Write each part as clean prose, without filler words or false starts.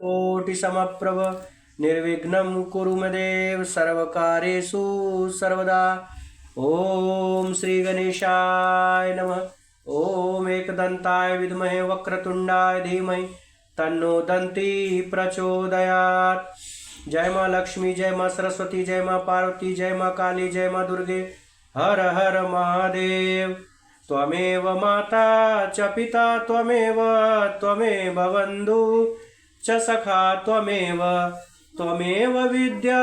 कोटिसमप्रभ निर्विघ्नं कुरु मे देव सर्वकार्येषु सर्वदा। ओम श्री गणेशाय नमः। ओम एकदंताय विद्महे वक्रतुंडाय धीमहि तन्नो दन्ती प्रचोदयात्। जय माँ लक्ष्मी, जय माँ सरस्वती, जय माँ पार्वती, जय माँ काली, जय माँ दुर्गे। हर हर महादेव। त्वमेव माता च पिता त्वमेव त्वमेव बन्धु च सखा त्वमेव त्वमेव विद्या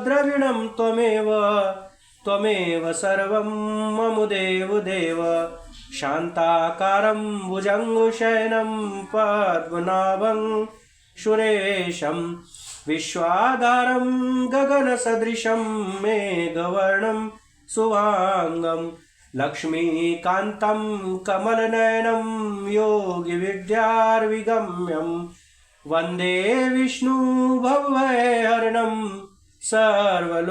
द्रविणं त्वमेव त्वमेव सर्वं मम देव देव। शान्ताकारं भुजङ्गशयनं पद्मनाभं सुरेशं विश्वाधारं गगनसदृशं मेघवर्णं शुभांगं लक्ष्मीकान्तं कमलनयनं योगिविद्यार्विगम्यं वन्दे विष्णु भवभयहरणं सर्वलोकैकनाथं।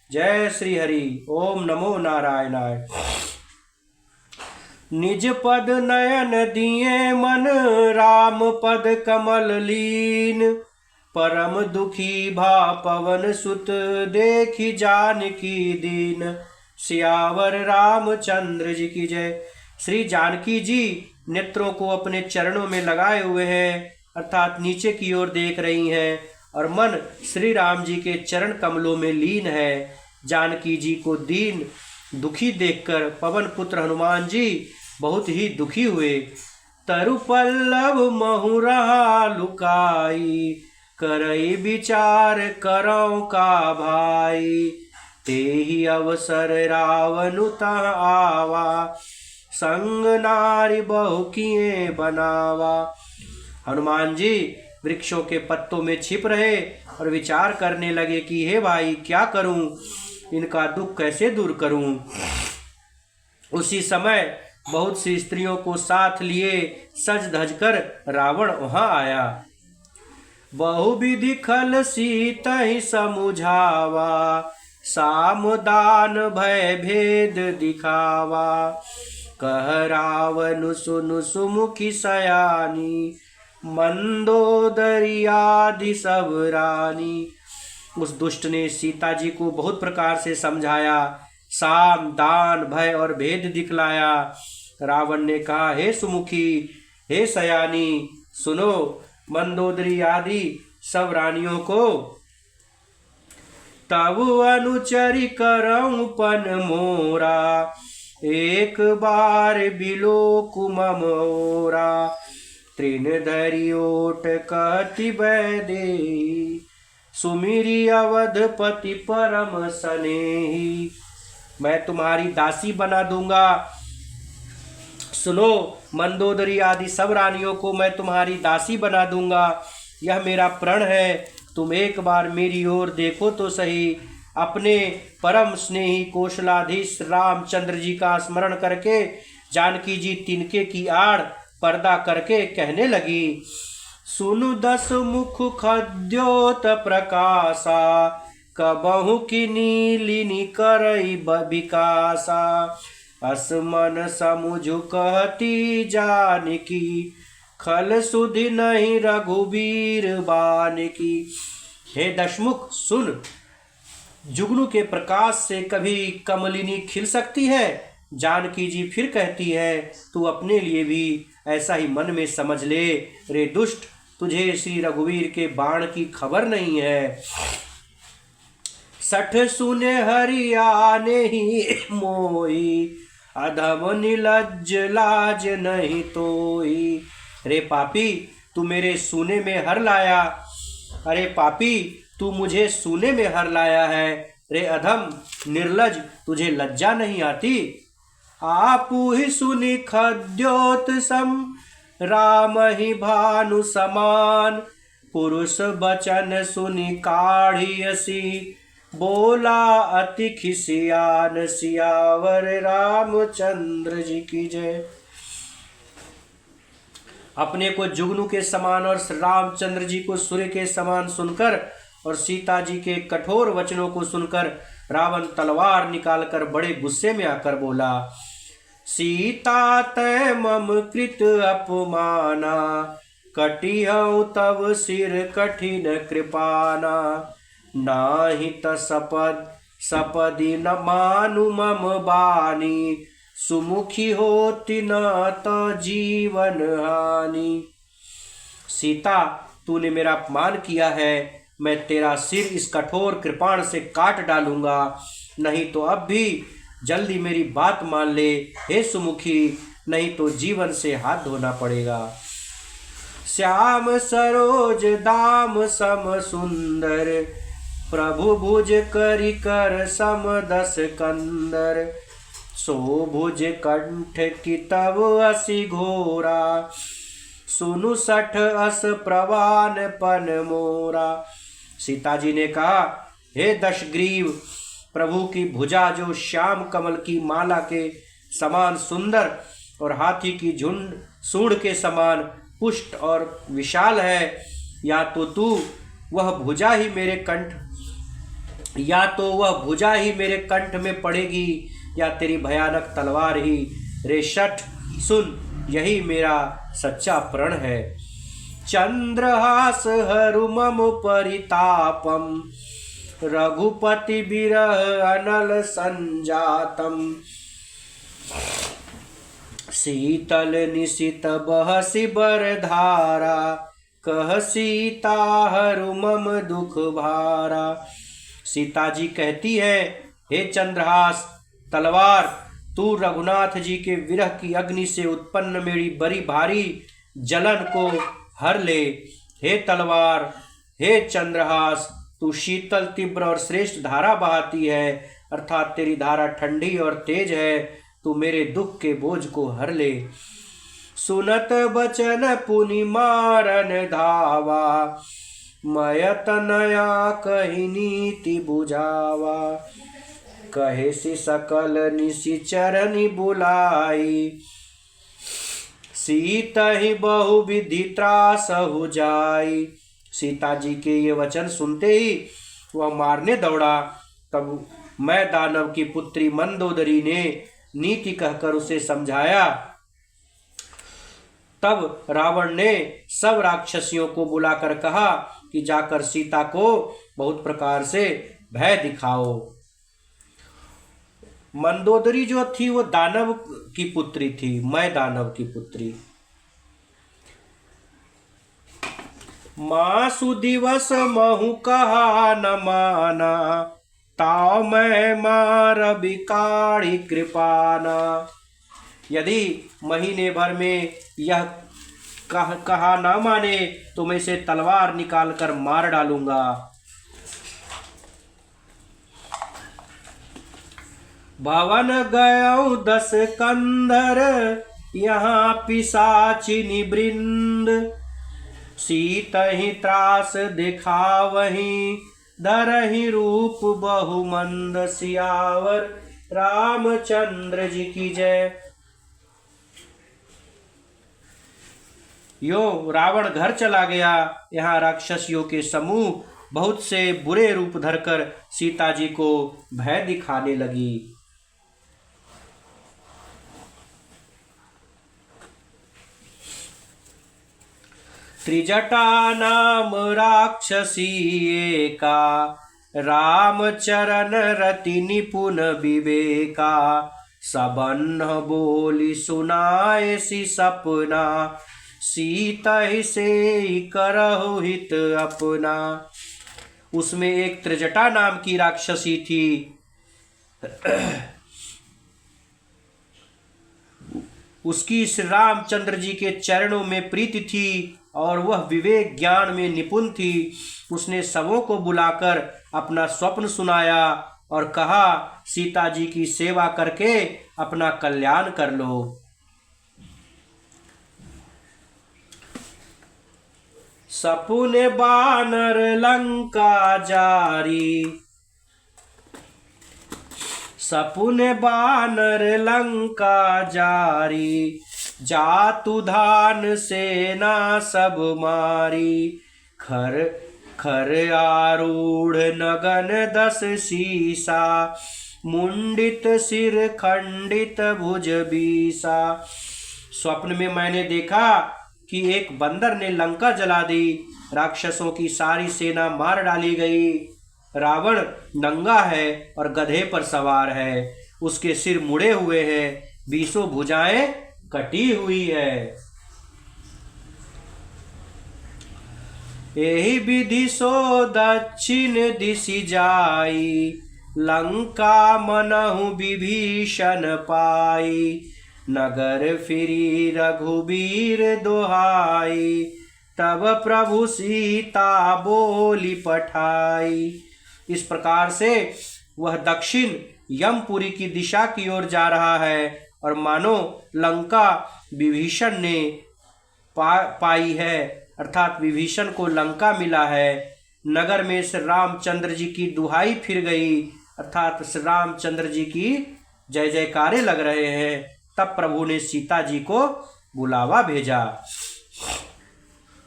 जय श्री हरि। ओम नमो नारायणाय। निज पद नयन दिए मन राम पद कमल लीन। परम दुखी भा पवन सुत देखी जानकी दीन। सियावर रामचंद्र जी की जय। श्री जानकी जी नेत्रों को अपने चरणों में लगाए हुए हैं, अर्थात नीचे की ओर देख रही हैं और मन श्री राम जी के चरण कमलों में लीन है। जानकी जी को दीन दुखी देखकर पवन पुत्र हनुमान जी बहुत ही दुखी हुए। तरु पल्लव महु रहा लुकाई करई विचार करौ का भाई। तेहि अवसर रावण तह आवा संग नारी बहु किए बनावा। हनुमान जी वृक्षों के पत्तों में छिप रहे और विचार करने लगे कि हे भाई क्या करूं, इनका दुख कैसे दूर करूं। उसी समय बहुत सी स्त्रियों को साथ लिए सज धज कर रावण वहां आया। बहुविधि खल सीता ही समुझावा साम दान भय भेद दिखावा। कह रावण सुनु सुमुखी सयानी मंदोदरी आदि सब रानी। उस दुष्ट ने सीता जी को बहुत प्रकार से समझाया, साम दान भय और भेद दिखलाया। रावण ने कहा, हे सुमुखी, हे सयानी, सुनो मंदोदरी आदि सब रानियों को। तब अनुचरी करऊं पन मोरा एक बार बिलो कुममोरा। तृण धरि ओट कहती बैदे सुमिरी अवधपति परम सनेही। मैं तुम्हारी दासी बना दूंगा। सुनो मंदोदरी आदि सब रानियों को मैं तुम्हारी दासी बना दूंगा, यह मेरा प्रण है। तुम एक बार मेरी ओर देखो तो सही। अपने परम स्नेही कौशलाधीश रामचंद्र जी का स्मरण करके जानकी जी तिनके की आड़ पर्दा करके कहने लगी, सुनु दस मुख खद्योत प्रकाशा कबहु की नीलिनी करई विकासा। असमन समुझु कहती जानकी खल सुधि नहीं रघुबीर बानकी। हे दशमुख सुन, जुगनू के प्रकाश से कभी कमलिनी खिल सकती है। जानकी जी फिर कहती है, तू अपने लिए भी ऐसा ही मन में समझ ले। रे दुष्ट, तुझे श्री रघुवीर के बाण की खबर नहीं है। सठ सुने हरियाने ही मोई अधम निलज्ज लाज नहीं तोई। रे पापी, तू मेरे सूने में हर लाया। अरे पापी, तू मुझे सूने में हर लाया है। रे अधम निर्लज, तुझे लज्जा नहीं आती। आपू ही सुनि खद्योत सम राम ही भानु समान। पुरुष बचन सुनि काढ़ियसी बोला अति खिसियान। सियावर रामचंद्र जी की जय। अपने को जुगनू के समान और रामचंद्र जी को सूर्य के समान सुनकर और सीता जी के कठोर वचनों को सुनकर रावण तलवार निकालकर बड़े गुस्से में आकर बोला, सीता तै मम कृत अपमाना, कटिहउ तव सिर कठिन कृपाना। नाही त सपदि न मानु मम बानी, सुमुखी होती न त जीवन हानि। सीता, तूने मेरा अपमान किया है, मैं तेरा सिर इस कठोर कृपाण से काट डालूंगा। नहीं तो अब भी जल्दी मेरी बात मान ले हे सुमुखी, नहीं तो जीवन से हाथ धोना पड़ेगा। श्याम सरोज दाम सम सुंदर, प्रभु भुज करि कर सम दस कंदर। सो भुज कंठ की तब असि घोरा, सुनु सठ अस प्रवान पन मोरा। सीता जी ने कहा, हे दशग्रीव, प्रभु की भुजा जो श्याम कमल की माला के समान सुंदर और हाथी की झुंड सूंड के समान पुष्ट और विशाल है, या तो वह भुजा ही मेरे कंठ में पड़ेगी, या तेरी भयानक तलवार ही। रे शठ, सुन, यही मेरा सच्चा प्रण है। चंद्रहास हरु मम परितापम, रघुपति बिरह अनल संजातम। शीतल निशित बहसि बर धारा, कह सीता हरु मम दुख भारा। सीता जी कहती है, हे चंद्रहास तलवार, तू रघुनाथ जी के विरह की अग्नि से उत्पन्न मेरी बड़ी भारी जलन को हर ले। हे तलवार, हे चंद्रहास, तू शीतल तीव्र और श्रेष्ठ धारा बहाती है, अर्थात तेरी धारा ठंडी और तेज है। तू मेरे दुख के बोझ को हर ले। सुनत बचन पुनि मारन धावा, मयत नया कही नीति बुझावा। कहे सी सकल निशिचरनि बुलाई, सीता ही बहु विधि त्रास हो जाई। सीता जी के ये वचन सुनते ही वह मारने दौड़ा। तब मैं दानव की पुत्री मंदोदरी ने नीति कहकर उसे समझाया। तब रावण ने सब राक्षसियों को बुलाकर कहा कि जाकर सीता को बहुत प्रकार से भय दिखाओ। मंदोदरी जो थी वो दानव की पुत्री थी, मैं दानव की पुत्री। मासु दिवस महु कहा न माना, ताव मैं मार बिकाड़ी कृपाना। यदि महीने भर में यह कहा ना माने तो मैं इसे तलवार निकाल कर मार डालूंगा। भवन गयो 10 कंधर, यहाँ पिशाचिनी वृंद। सीतहि त्रास दिखावहि, धरहि रूप बहुमंद। सियावर रामचंद्र जी की जय। यो रावण घर चला गया। यहाँ राक्षसियों के समूह बहुत से बुरे रूप धरकर सीता जी को भय दिखाने लगी। त्रिजटा नाम राक्षसी एका, रामचरण रति निपुण विवेका। सबन बोली सुनाए सी सपना, सीता ही से करहु हित अपना। उसमें एक त्रिजटा नाम की राक्षसी थी। उसकी श्री रामचंद्र जी के चरणों में प्रीति थी और वह विवेक ज्ञान में निपुण थी। उसने सबों को बुलाकर अपना स्वप्न सुनाया और कहा, सीता जी की सेवा करके अपना कल्याण कर लो। सपुने बानर लंका जारी, सपुने बानर लंका जारी। जातु धान सेना सब मारी, खर खर आरूढ़ नगन 10 सीसा। मुंडित सिर खंडित भुज बीसा। स्वप्न में मैंने देखा कि एक बंदर ने लंका जला दी, राक्षसों की सारी सेना मार डाली गई। रावण नंगा है और गधे पर सवार है, उसके सिर मुड़े हुए हैं, 20 भुजाएं कटी हुई है। यही विधि सो दक्षिण दिशि जाई, लंका मनहु विभीषण पाई। नगर फिरी रघुबीर दोहाई, तब प्रभु सीता बोली पठाई। इस प्रकार से वह दक्षिण यमपुरी की दिशा की ओर जा रहा है और मानो लंका विभीषण ने पाई है, अर्थात विभीषण को लंका मिला है। नगर में श्री रामचंद्र जी की दुहाई फिर गई, अर्थात श्री रामचंद्र जी की जय जयकारे लग रहे हैं। तब प्रभु ने सीता जी को बुलावा भेजा।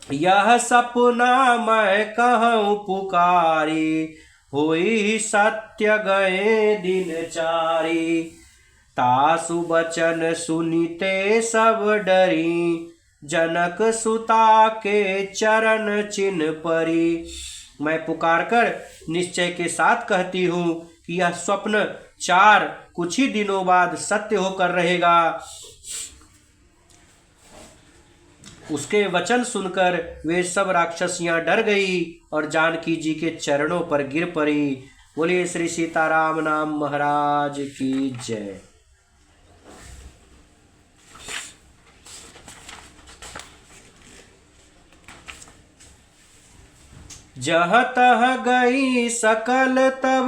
यह सपना मैं कहूँ पुकारी, होई सत्य गए दिन चारी। तासु बचन सुनीते सब डरी, जनक सुता के चरण चिन्ह परी। मैं पुकार कर निश्चय के साथ कहती हूँ कि यह स्वप्न 4 कुछ ही दिनों बाद सत्य होकर रहेगा। उसके वचन सुनकर वे सब राक्षसियां डर गई और जानकी जी के चरणों पर गिर पड़ी। बोलिए श्री सीताराम नाम महाराज की जय। जहाँ तह गई सकल तब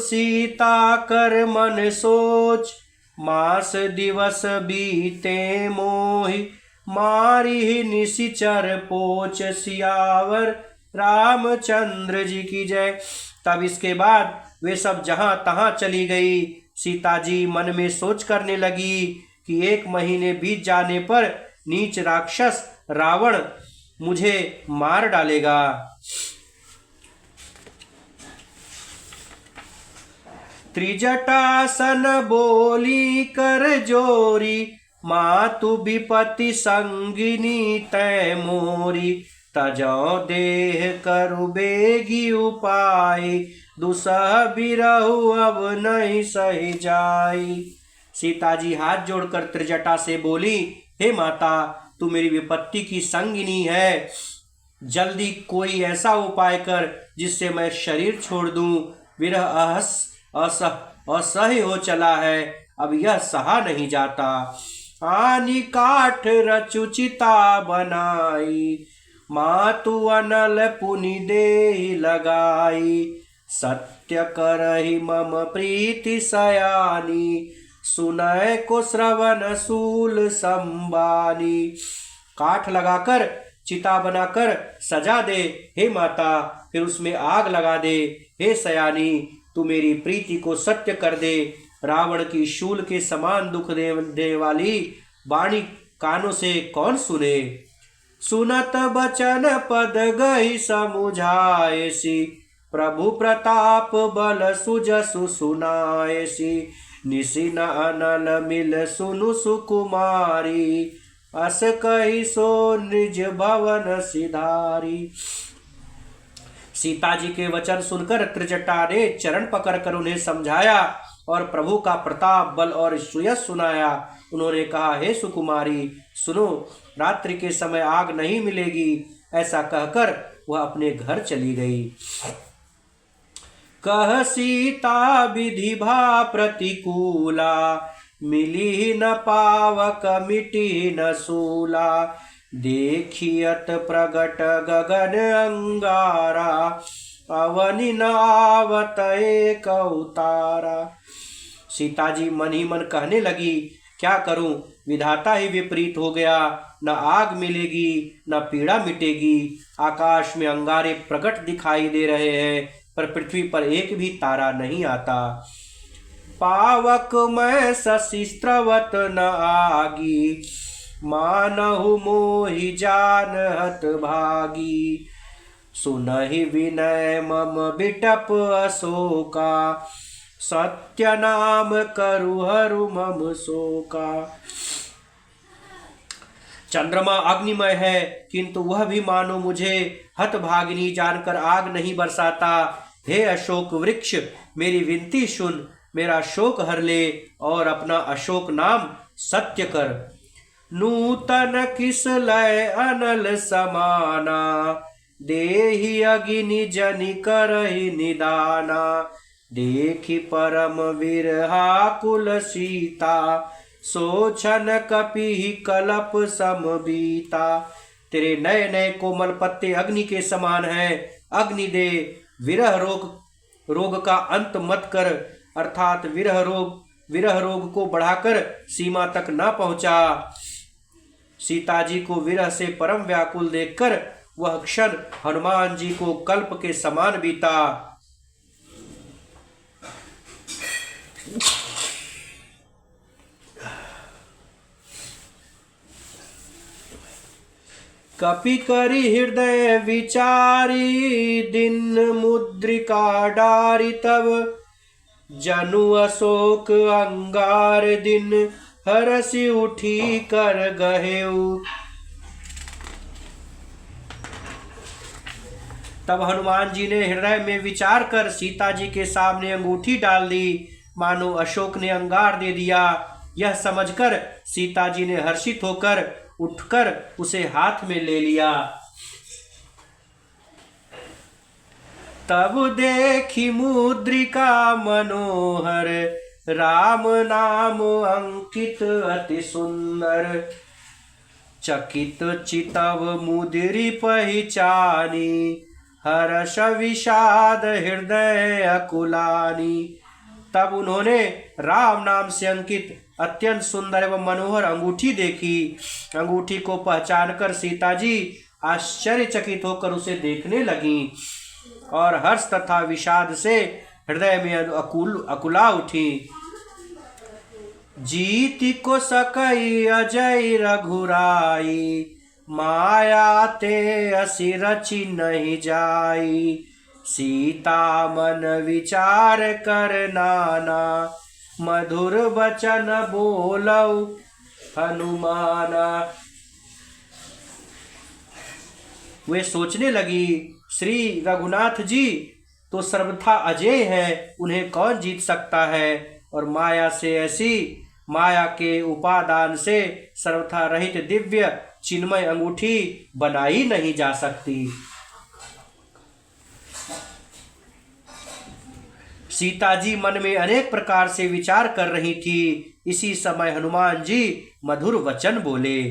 सीता कर मन सोच, मास दिवस बीते मोहि मारी निशिचर पोच। सियावर रामचंद्र जी की जय। तब इसके बाद वे सब जहां तहां चली गई। सीता जी मन में सोच करने लगी कि 1 महीने बीत जाने पर नीच राक्षस रावण मुझे मार डालेगा। त्रिजटासन बोली कर जोरी, मातु विपति संगिनी तै मोरी। तजौ देह करु बेगी उपाय, दुसह बिरहु अब नहीं सही जाई। सीता जी हाथ जोड़कर त्रिजटा से बोली, हे माता, तू मेरी विपत्ति की संगिनी है, जल्दी कोई ऐसा उपाय कर जिससे मैं शरीर छोड़ दूं। विरह असह्य हो चला है, अब यह सहा नहीं जाता। आनी काठ रचुचिता बनाई, मातु अनल पुनि देहि लगाई। सत्य करहि मम प्रीति सयानी, सुनय को श्रवण सूल संबानी। काठ लगाकर चिता बनाकर सजा दे हे माता, फिर उसमें आग लगा दे हे सयानी। तू मेरी प्रीति को सत्य कर दे। रावण की शूल के समान दुख देने वाली वाणी कानों से कौन सुने। सुनत बचन पद गई समुझाएसी, प्रभु प्रताप बल सुजसु सुनाएसी। निशिन अनल मिल सुनु सुकुमारी, अस कही सो निज भवन सिधारी। सीता जी के वचन सुनकर त्रिजटा ने चरण पकड़कर उन्हें समझाया और प्रभु का प्रताप बल और सुयश सुनाया। उन्होंने कहा, हे सुकुमारी सुनो, रात्रि के समय आग नहीं मिलेगी। ऐसा कहकर वह अपने घर चली गई। कह सीता विधि भा प्रतिकूला, मिली न पावक मिटी न सूला। देखियत प्रगट गगन अंगारा, अवनि न आवत एक उतारा। सीता जी मन ही मन कहने लगी, क्या करूं, विधाता ही विपरीत हो गया। न आग मिलेगी न पीड़ा मिटेगी। आकाश में अंगारे प्रकट दिखाई दे रहे हैं, पर पृथ्वी पर एक भी तारा नहीं आता। पावक मैं शशिस्त्रवत न आगी, मानहु मोहि जान हत भागी। सुनहि विनय मम बिटप अशोका, सत्य नाम करु हरु मम शोका। चंद्रमा अग्निमय है, किंतु वह भी मानो मुझे हतभागिनी जानकर आग नहीं बरसाता। हे अशोक वृक्ष, मेरी विनती सुन, मेरा शोक हर ले और अपना अशोक नाम सत्य कर। नूतन किस लय अनल समाना, देहि अग्नि जनि करहि निदाना। देखि परम विरहा कुल सीता, सोचन कपि कलप समबीता। तेरे नए नए कोमल पत्ते अग्नि के समान हैं। अग्नि दे, विरह रोग का अंत मत कर, अर्थात विरह रोग को बढ़ाकर सीमा तक न पहुंचा। सीता जी को विरह से परम व्याकुल देखकर वह क्षण हनुमान जी को कल्प के समान बीता। कपि करि हृदय विचारी, दिन मुद्रिका डारी तब। जनु अशोक अंगार दिन, हरसि उठी कर गहेउ। तब हनुमान जी ने हृदय में विचार कर सीता जी के सामने अंगूठी डाल दी, मानो अशोक ने अंगार दे दिया। यह समझकर सीता जी ने हर्षित होकर उठकर उसे हाथ में ले लिया। तब देखी मुद्रिका मनोहर, राम नाम अंकित अति सुंदर। चकित चितव मुदिरि पहिचानी, हर्ष विषाद हृदय अकुलानी। तब उन्होंने राम नाम से अंकित अत्यंत सुंदर एवं मनोहर अंगूठी देखी। अंगूठी को पहचानकर सीता जी आश्चर्यचकित होकर उसे देखने लगी और हर्ष तथा विषाद से हृदय में अकुला उठी। जीति को सकई अजय रघुराई, माया ते असि रचि नहीं जाई। सीता मन विचार कर नाना, मधुर वचन बोलौ हनुमाना। वे सोचने लगी, श्री रघुनाथ जी तो सर्वथा अजय हैं, उन्हें कौन जीत सकता है। और माया से ऐसी, माया के उपादान से सर्वथा रहित दिव्य चिन्मय अंगूठी बनाई नहीं जा सकती। सीता जी मन में अनेक प्रकार से विचार कर रही थी। इसी समय हनुमान जी मधुर वचन बोले।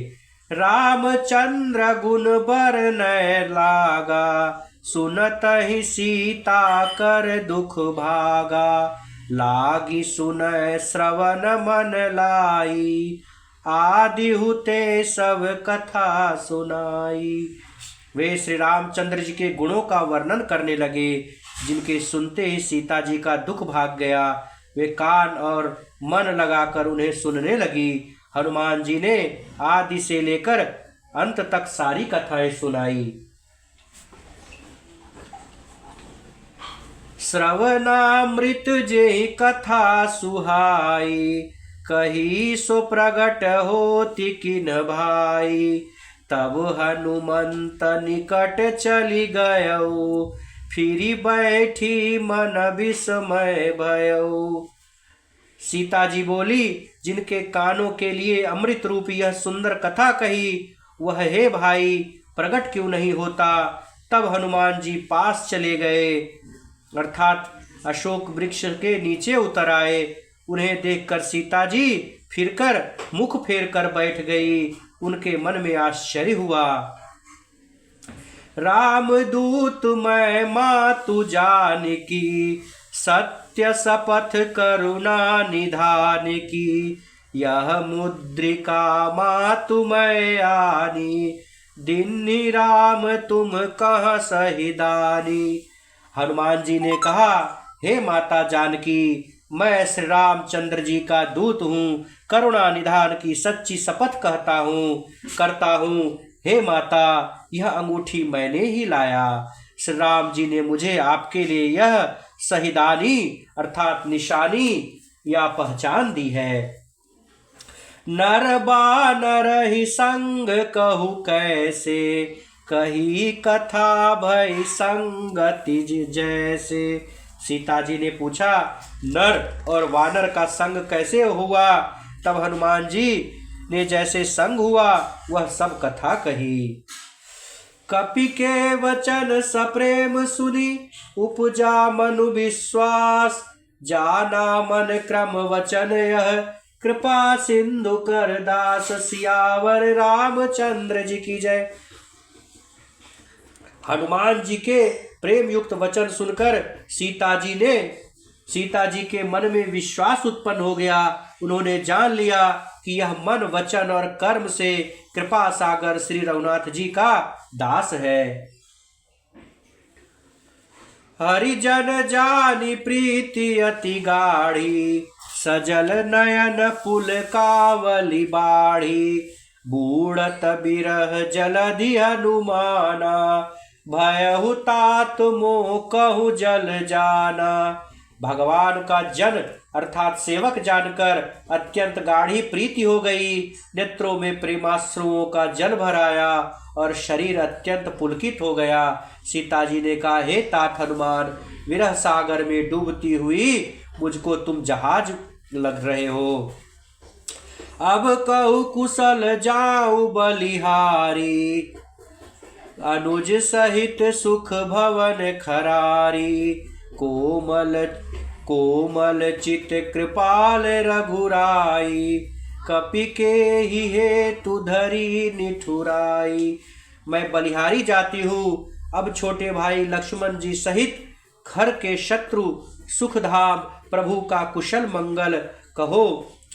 रामचंद्र गुण बरनय लागा, सुनत ही सीता कर दुख भागा। लागी सुनय श्रवण मन लाई, आदि हुते सब कथा सुनाई। वे श्री रामचंद्र जी के गुणों का वर्णन करने लगे, जिनके सुनते ही सीता जी का दुख भाग गया। वे कान और मन लगाकर उन्हें सुनने लगी। हनुमान जी ने आदि से लेकर अंत तक सारी कथाएं सुनाई। श्रवणामृत जे कथा सुहाई, कही सो प्रगट होती किन भाई। तब हनुमंत निकट चली गयो, फिरी बैठी मन विस्मय भयो। सीता जी बोली, जिनके कानों के लिए अमृत रूप यह सुंदर कथा कही, वह हे भाई प्रकट क्यों नहीं होता। तब हनुमान जी पास चले गए, अर्थात अशोक वृक्ष के नीचे उतर आए। उन्हें देखकर सीता जी फिरकर मुख फेर कर बैठ गई। उनके मन में आश्चर्य हुआ। राम दूत मैं मातु जानकी, सत्य शपथ करुणा निधान की। यह मुद्रिका मातु मैं आनी, दिन्नी राम तुम कहाँ सहिदानी। हनुमान जी ने कहा, हे माता जानकी, मैं श्री रामचंद्र जी का दूत हूँ, करुणा निधान की सच्ची शपथ करता हूँ। हे माता, यह अंगूठी मैंने ही लाया। श्री राम जी ने मुझे आपके लिए यह सहिदानी अर्थात निशानी या पहचान दी है। नर बानर ही संग कहू कैसे, कही कथा भई संगति जैसे। सीता जी ने पूछा नर और वानर का संग कैसे हुआ? तब हनुमान जी ने जैसे संग हुआ वह सब कथा कही। कपि के वचन सप्रेम सुनी, उपजा मनु विश्वास। जाना मन क्रम वचन यह, कृपा सिंधु कर दास। सियावर रामचंद्र जी की जय। हनुमान जी के प्रेम युक्त वचन सुनकर सीता जी के मन में विश्वास उत्पन्न हो गया। उन्होंने जान लिया कि यह मन वचन और कर्म से कृपा सागर श्री रघुनाथ जी का दास है। हरिजन जानी प्रीति अति गाढ़ी, सजल नयन पुल कावली बाढ़ी। बूढ़त बिरह जलधि हनुमाना, भयहु तात मोह कहु जल जाना। भगवान का जन अर्थात सेवक जानकर अत्यंत गाढ़ी प्रीति हो गई। नेत्रों में प्रेमाश्रुओं का जल भर आया और शरीर अत्यंत पुलकित हो गया। सीता जी ने कहा, हे तात हनुमान, विरह सागर में डूबती हुई मुझको तुम जहाज लग रहे हो। अब कहु कुशल जाऊं बलिहारी, अनुज सहित सुख भवन खरारी। कोमल चित कृपाल रघुराई, कपि के ही हेतु धरी निठुराई। मैं बलिहारी जाती हूँ, अब छोटे भाई लक्ष्मण जी सहित खर के शत्रु सुखधाम प्रभु का कुशल मंगल कहो।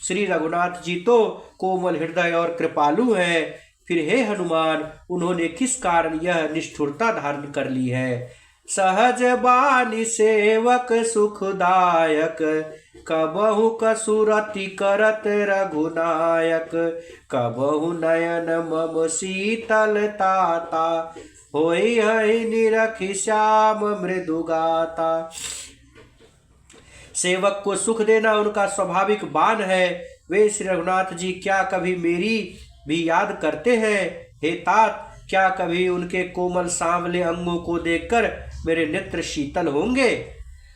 श्री रघुनाथ जी तो कोमल हृदय और कृपालु है, फिर हे हनुमान उन्होंने किस कारण यह निष्ठुरता धारण कर ली है। सहज बानी सेवक सुखदायक, कबहु कसुरति करत रघुनायक। कबहु नयन मम शीतल ताता, होई है निरखि श्याम मृदुगाता। सेवक को सुख देना उनका स्वाभाविक बान है। वे श्री रघुनाथ जी क्या कभी मेरी भी याद करते हैं? हे तात, क्या कभी उनके कोमल सांवले अंगों को देखकर मेरे नेत्र शीतल होंगे?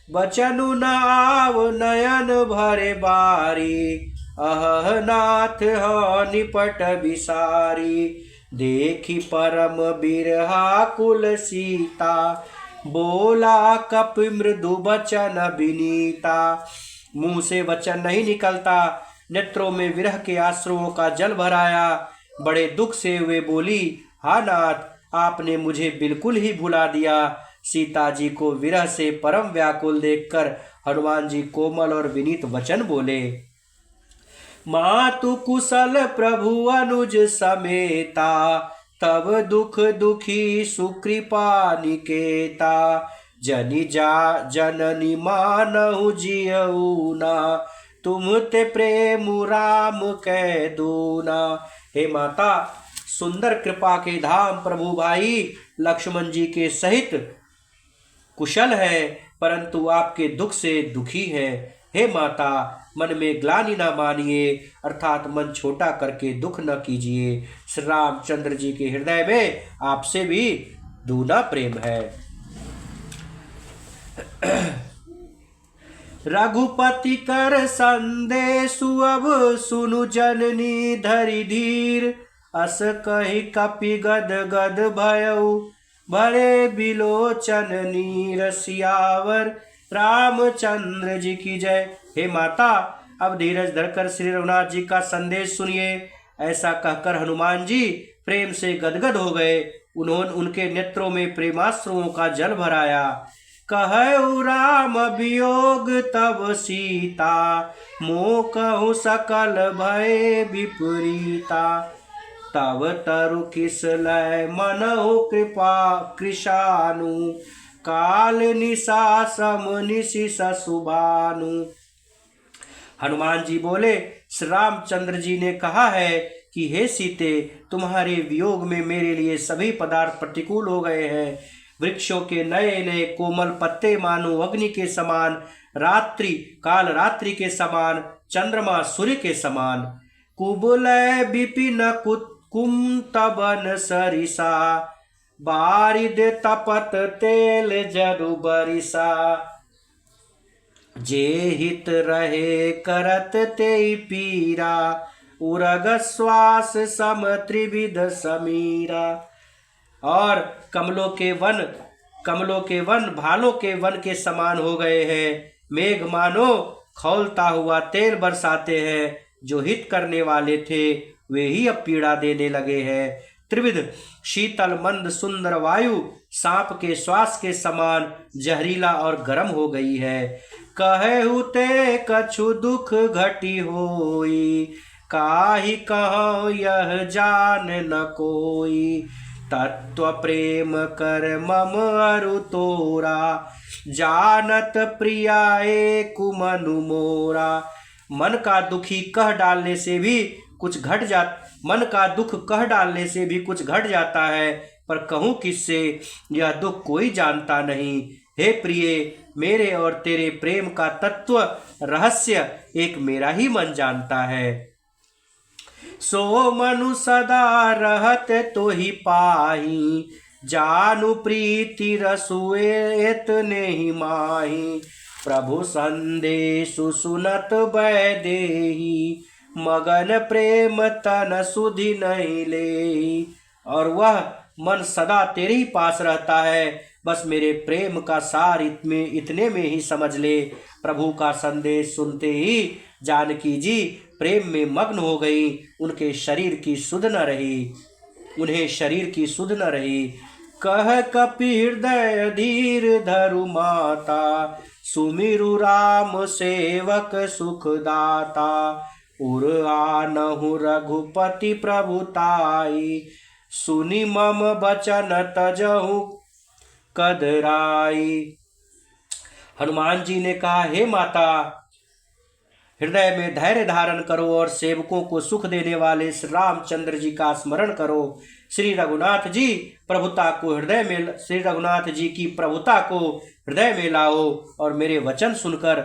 बचनु न आव नयन भरे बारी, अह नाथ हो निपट बिसारी। देखी परम बिरहा कुल सीता, बोला कप मृदु वचन विनीता। मुंह से वचन नहीं निकलता, नेत्रों में विरह के आंसुओं का जल भर आया। बड़े दुख से वे बोली, हा नाथ, आपने मुझे बिल्कुल ही भुला दिया। सीता जी को विरह से परम व्याकुल देखकर हनुमान जी कोमल और विनीत वचन बोले। मातु कुशल प्रभु अनुज समेता, तब दुख दुखी सुकृपा निकेता। जननी मानहु जियऊना, तुम ते प्रेम राम कै दूना। हे माता, सुंदर कृपा के धाम प्रभु भाई लक्ष्मण जी के सहित कुशल है, परंतु आपके दुख से दुखी है। हे माता, मन में ग्लानि न मानिए, अर्थात मन छोटा करके दुख न कीजिए। श्री रामचंद्र जी के हृदय में आपसे भी दूना प्रेम है। रघुपति कर संदेशु अब सुनु जननी धरि धीर। अस कही कपि गद गद भयउ, भरे बिलोचन नीर। सियावर रामचंद्र जी की जय। हे माता, अब धीरज धरकर श्री रघुनाथ जी का संदेश सुनिए। ऐसा कहकर हनुमान जी प्रेम से गदगद हो गए। उनके नेत्रों में प्रेमाश्रुओं का जल भर आया। कहु राम वियोग तब सीता, मोह कहु सकल भय विपरीता। तब तरु किस लय मनहु कृपा कृशानु, काल निशा सम निशि ससुभानु। हनुमान जी बोले, श्री रामचंद्र जी ने कहा है कि हे सीते, तुम्हारे वियोग में मेरे लिए सभी पदार्थ प्रतिकूल हो गए हैं। वृक्षों के नए नए कोमल पत्ते मानो अग्नि के समान, रात्रि काल रात्रि के समान, चंद्रमा सूर्य के समान। कुबलय विपिन कुंतबन सरिसा, बारिद तपत तेल जरु बरिसा। जे हित रहे करत ते पीरा, उरग श्वास सम त्रिविध समीरा। और कमलों के वन भालों के वन के समान हो गए हैं। मेघ मानो खौलता हुआ तेल बरसाते हैं। जो हित करने वाले थे वे ही अब पीड़ा देने लगे हैं। त्रिविध शीतल मंद सुंदर वायु सांप के श्वास के समान जहरीला और गर्म हो गई है। कहु ते कछु दुख घटी होई, काहि कहूँ यह जान न कोई। तत्व प्रेम कर मम अरु तोरा, जानत प्रिया एक मनु मोरा। मन का दुखी कह डालने से भी कुछ घट जाता है, पर कहूँ किससे, यह दुख कोई जानता नहीं। हे प्रिय, मेरे और तेरे प्रेम का तत्व रहस्य एक मेरा ही मन जानता है। सो मनु सदा रहत तो ही पाही, जानु प्रीति रसुएत नहीं माही। प्रभु संदेशु सुनत बैदेही, मगन प्रेम तन सुधि नहीं ले। और वह मन सदा तेरे ही पास रहता है, बस मेरे प्रेम का सार इतने में ही समझ ले। प्रभु का संदेश सुनते ही जानकी जी प्रेम में मग्न हो गई। उन्हें शरीर की सुध न रही। कह कपि हृदय धीर धरु माता, सुमिरु राम सेवक सुखदाता। उर आनहु रघुपति प्रभुताई, सुनि मम बचन तजहु कदराई। हनुमान जी ने कहा, हे माता, हृदय में धैर्य धारण करो और सेवकों को सुख देने वाले श्री रामचंद्र जी का स्मरण करो। श्री रघुनाथ जी की प्रभुता को हृदय में लाओ और मेरे वचन सुनकर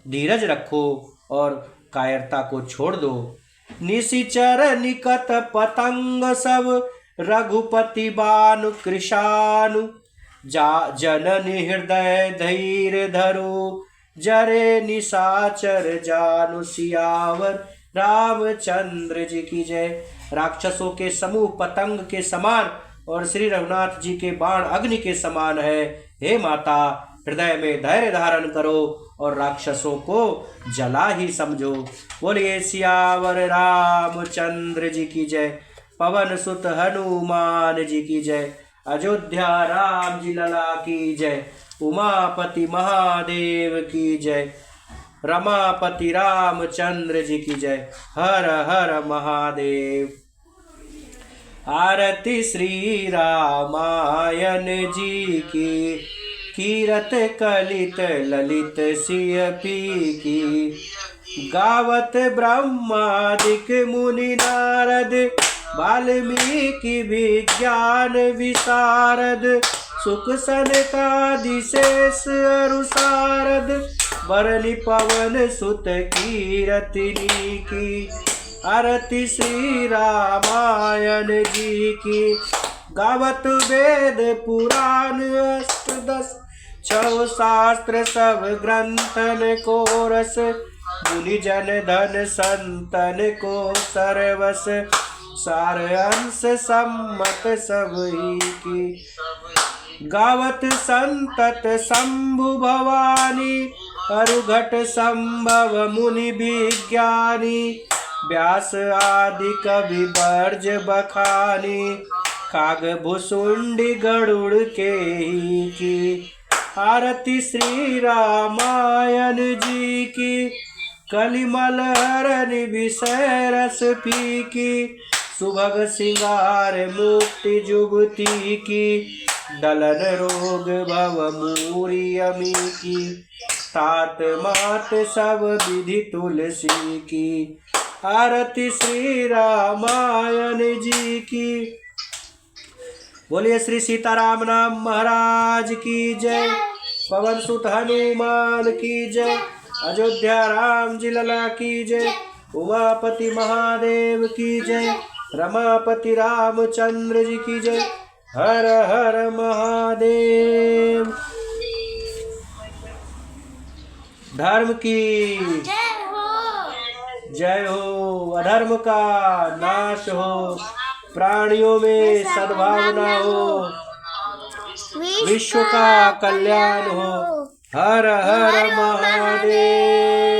धीरज रखो और कायरता को छोड़ दो। निशिचर निकट पतंग सब, रघुपति बानु कृशानु। जननी हृदय धैर्य धरो, जरे निशाचर जानु। सियावर रामचंद्र जी की जय। राक्षसों के समूह पतंग के समान और श्री रघुनाथ जी के बाण अग्नि के समान है। हे माता, हृदय में धैर्य धारण करो और राक्षसों को जला ही समझो। बोलिए सियावर रामचंद्र जी की जय। पवन सुत हनुमान जी की जय। अयोध्या राम जी लला की जय। उमापति महादेव की जय। रमापति रामचंद्र जी की जय। हर हर महादेव। आरती श्री रामायण जी की, कीरत कलित ललित सिय पी की। गावत ब्रह्मादिक मुनि नारद, वाल्मीकि विज्ञान विशारद। सुख सनकादि शेष अरु सारद, बरनि पवन सुत कीरतिनी की। आरती श्री रामायण जी की। गावत वेद पुराण अष्टदश, छह शास्त्र सब ग्रंथन को रस। मुनि जन धन संतन को सर्वस, सार अंश सम्मत सब ही की। गावत संतत शंभु भवानी, अरुघट संभव मुनि विज्ञानी। व्यास आदि कवि बर्ज बखानी, काग भुसुंडी गरुड़ के ही की। आरती श्री रामायण जी की। कलिमल हरण विषय रस पी की। सुभग सिंगार मुक्ति जुगती की। दलन रोग भव मूरी अमी की। तात मात सब विधि तुलसी की। आरती श्री रामायण जी की। बोलिए श्री सीताराम नाम महाराज की जय। पवन सुत हनुमान की जय। अयोध्या राम जी लला की जय। उमापति महादेव की जय। रमापति रामचंद्र जी की जय। हर हर महादेव। धर्म की जय हो। अधर्म का नाश हो। प्राणियों में सद्भावना हो। विश्व का कल्याण हो। हर हर महादेव।